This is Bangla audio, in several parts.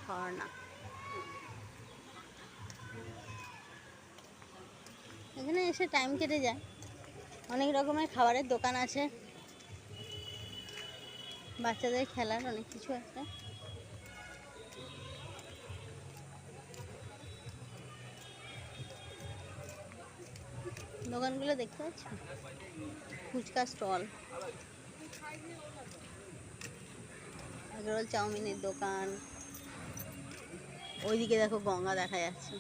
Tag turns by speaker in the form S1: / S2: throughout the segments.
S1: ঝর্ণা। এখানে এসে টাইম কেটে যায়। অনেক রকমের খাবারের দোকান আছে, বাচ্চাদের খেলার অনেক কিছু আছে। দোকানগুলো দেখতে পাচ্ছ, ফুচকা স্টল, এগরোল চাউমিনের দোকান। ওইদিকে দেখো গঙ্গা দেখা যাচ্ছে।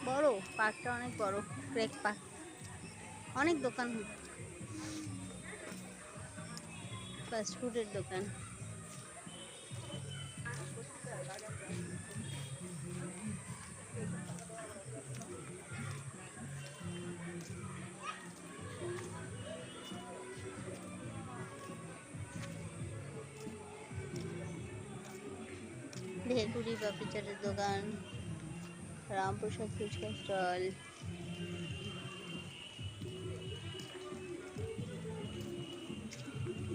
S1: বড় পার্কটা, অনেক বড় ক্রেক পার্ক, অনেক দোকান, ফাস্ট ফুডের দোকান। ভেলপুরি পাপড়ি চাটের দোকান, রামপ্রসাদ ফুচকা স্টল।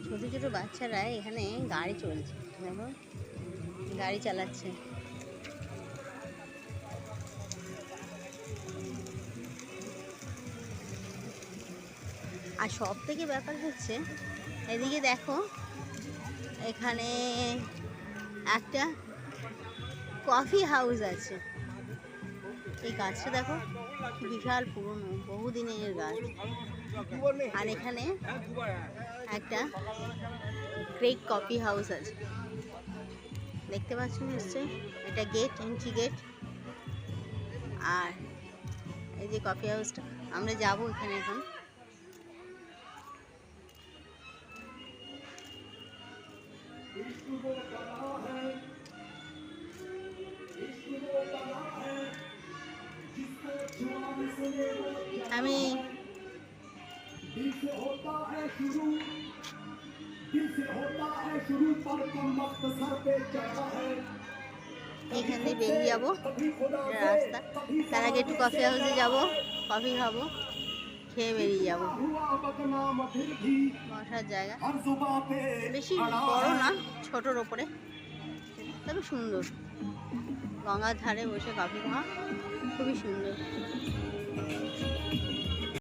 S1: ছোট ছোট বাচ্চারা এখানে গাড়ি চলছে, দেখো গাড়ি চালাচ্ছে। আর সব থেকে ব্যাপার হচ্ছে, এদিকে দেখো এখানে একটা কফি হাউস আছে। এই গাছটা দেখো বিশাল পুরনো, বহুদিনের গাছ। আর এখানে একটা ক্রেক কফি হাউস আছে, দেখতে পাচ্ছ নিশ্চয়ই। এটা গেট, এন্ট্রি গেট। আর এই যে কফি হাউসটা, আমরা যাবো এখানে এখন। আমি এখান দিয়ে বেরিয়ে যাবো, রাস্তা। তার আগে একটু কফি হাউসে যাবো, কফি খাবো, খেয়ে বেরিয়ে যাবো। বসার জায়গা বেশি বড় না, ছোটোর ওপরে, তবে সুন্দর। গঙ্গার ধারে বসে কফি খাওয়া খুবই সুন্দর।